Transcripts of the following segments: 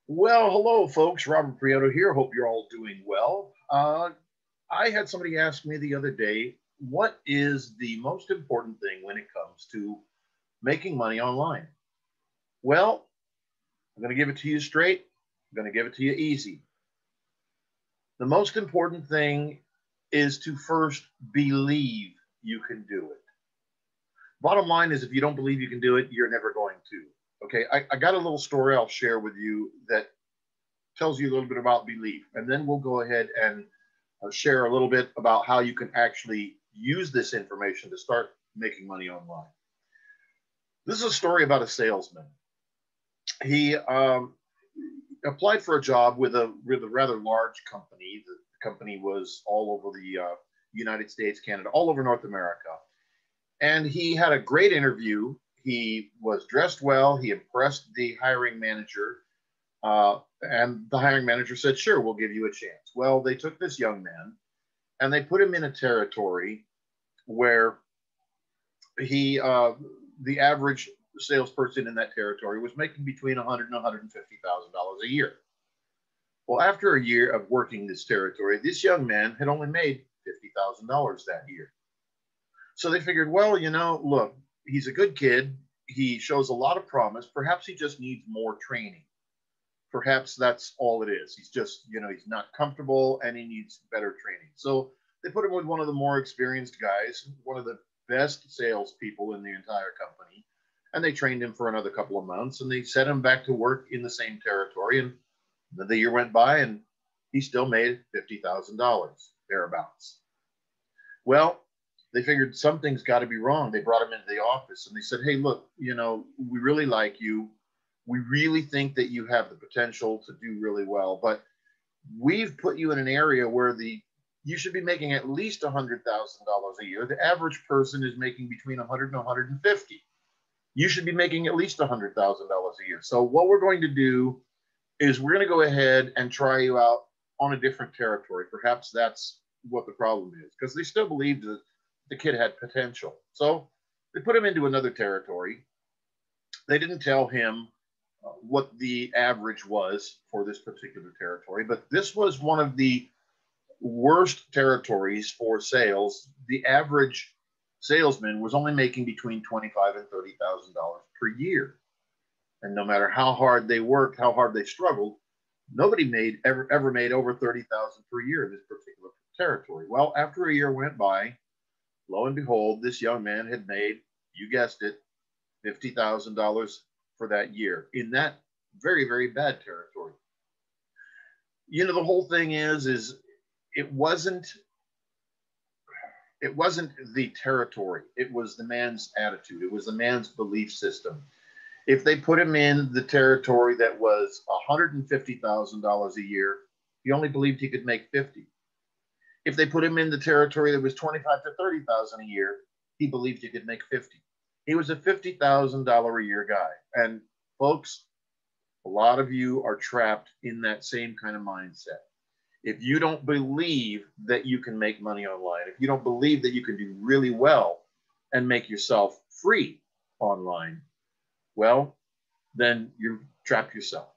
Well, hello, folks. Robert Prieto here. Hope you're all doing well. I had somebody ask me the other day, what is the most important thing when it comes to making money online? Well, I'm going to give it to you straight. I'm going to give it to you easy. The most important thing is to first believe you can do it. Bottom line is, if you don't believe you can do it, you're never going to. Okay, I got a little story I'll share with you that tells you a little bit about belief, and then we'll go ahead and share a little bit about how you can actually use this information to start making money online. This is a story about a salesman. He applied for a job with a rather large company. The company was all over the United States, Canada, all over North America, and he had a great interview. He was dressed well. He impressed the hiring manager, and the hiring manager said, "Sure, we'll give you a chance." Well, they took this young man and they put him in a territory where the average salesperson in that territory was making between $100,000 and $150,000 a year. Well, after a year of working this territory, this young man had only made $50,000 that year. So they figured, well, look, he's a good kid. He shows a lot of promise. Perhaps he just needs more training. Perhaps that's all it is. He's just, he's not comfortable and he needs better training. So they put him with one of the more experienced guys, one of the best salespeople in the entire company. And they trained him for another couple of months and they set him back to work in the same territory. And the year went by and he still made $50,000 thereabouts. Well, they figured something's got to be wrong. They brought him into the office and they said, "Hey, look, we really like you. We really think that you have the potential to do really well, but we've put you in an area where you should be making at least $100,000 a year. The average person is making between 100 and 150. You should be making at least $100,000 a year. So what we're going to do is we're going to go ahead and try you out on a different territory. Perhaps that's what the problem is," because they still believed that the kid had potential. So they put him into another territory. They didn't tell him what the average was for this particular territory, but this was one of the worst territories for sales. The average salesman was only making between $25,000 and $30,000 per year. And no matter how hard they worked, how hard they struggled, nobody ever made over 30,000 per year in this particular territory. Well, after a year went by, lo and behold, this young man had made, you guessed it, $50,000 for that year in that very, very bad territory. The whole thing is it wasn't the territory. It was the man's attitude. It was the man's belief system. If they put him in the territory that was $150,000 a year, he only believed he could make 50. If they put him in the territory that was 25 to 30,000 a year, he believed he could make 50. He was a $50,000 a year guy. And folks, a lot of you are trapped in that same kind of mindset. If you don't believe that you can make money online, if you don't believe that you can do really well and make yourself free online, well, then you've trapped yourself.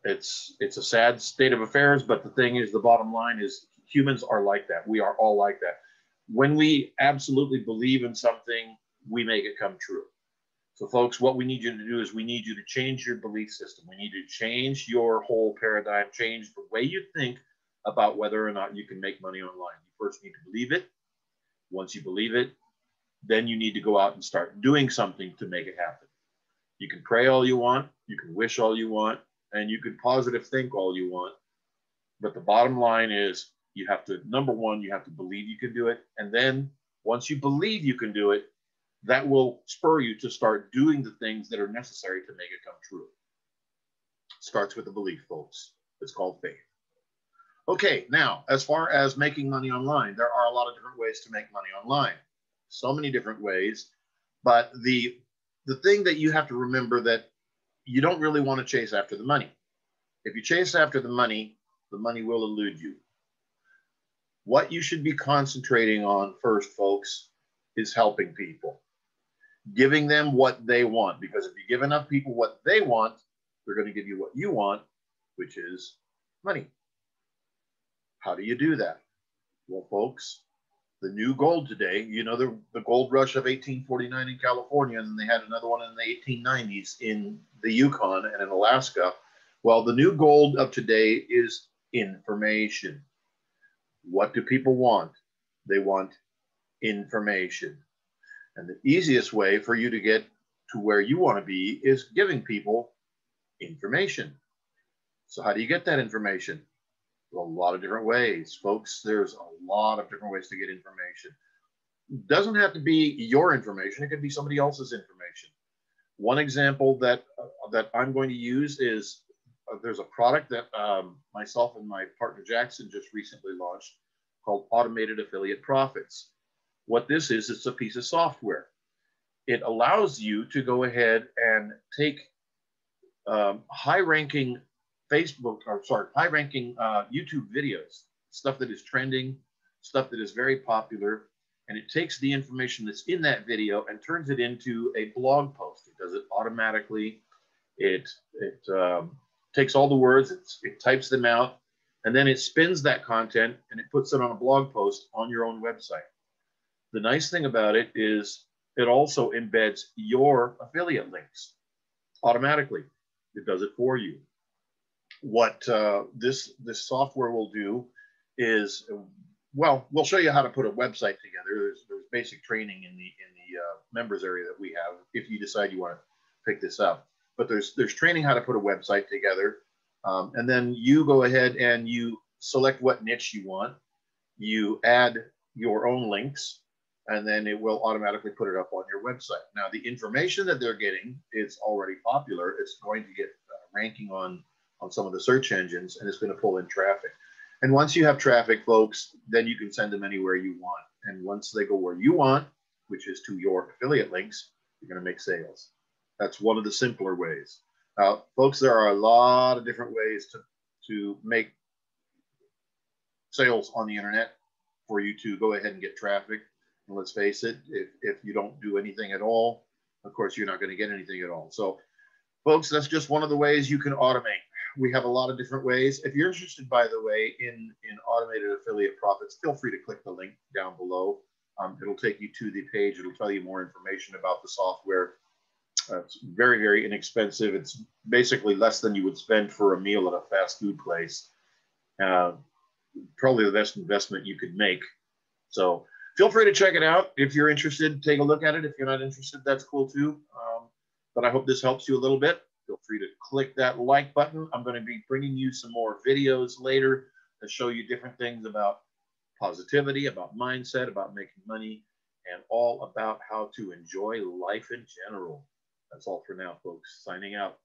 It's a sad state of affairs, but the thing is, the bottom line is humans are like that. We are all like that. When we absolutely believe in something, we make it come true. So folks, what we need you to do is we need you to change your belief system. We need to change your whole paradigm, change the way you think about whether or not you can make money online. You first need to believe it. Once you believe it, then you need to go out and start doing something to make it happen. You can pray all you want, you can wish all you want, and you can positive think all you want. But the bottom line is you have to, number one, you have to believe you can do it. And then once you believe you can do it, that will spur you to start doing the things that are necessary to make it come true. It starts with a belief, folks. It's called faith. Okay, now, as far as making money online, there are a lot of different ways to make money online. So many different ways. But the thing that you have to remember that you don't really want to chase after the money. If you chase after the money will elude you. What you should be concentrating on first, folks, is helping people. Giving them what they want. Because if you give enough people what they want, They're going to give you what you want, which is money. How do you do that? Well, folks, the new gold today, you know, the gold rush of 1849 in California, and they had another one in the 1890s in the Yukon and in Alaska. Well, the new gold of today is information. What do people want? They want information. And the easiest way for you to get to where you want to be is giving people information. So how do you get that information? A lot of different ways, folks. There's a lot of different ways to get information. It doesn't have to be your information. It could be somebody else's information. One example that I'm going to use is there's a product that myself and my partner Jackson just recently launched called Automated Affiliate Profits. What this is, it's a piece of software. It allows you to go ahead and take high-ranking high-ranking YouTube videos, stuff that is trending, stuff that is very popular, and it takes the information that's in that video and turns it into a blog post. It does it automatically. It takes all the words, it types them out, and then it spins that content and it puts it on a blog post on your own website. The nice thing about it is it also embeds your affiliate links automatically. It does it for you. What this software will do is, well, we'll show you how to put a website together. There's basic training in the members area that we have if you decide you want to pick this up. But there's training how to put a website together, and then you go ahead and you select what niche you want. You add your own links, and then it will automatically put it up on your website. Now, the information that they're getting is already popular. It's going to get ranking on some of the search engines, and it's going to pull in traffic. And once you have traffic, folks, then you can send them anywhere you want. And once they go where you want, which is to your affiliate links, you're going to make sales. That's one of the simpler ways. Now, folks, there are a lot of different ways to make sales on the internet for you to go ahead and get traffic. And let's face it, if you don't do anything at all, of course, you're not going to get anything at all. So, folks, that's just one of the ways you can automate. We have a lot of different ways. If you're interested, by the way, in automated affiliate profits, feel free to click the link down below. It'll take you to the page. It'll tell you more information about the software. It's very, very inexpensive. It's basically less than you would spend for a meal at a fast food place. Probably the best investment you could make. So feel free to check it out. If you're interested, take a look at it. If you're not interested, that's cool too. But I hope this helps you a little bit. Feel free to click that like button. I'm going to be bringing you some more videos later to show you different things about positivity, about mindset, about making money, and all about how to enjoy life in general. That's all for now, folks. Signing out.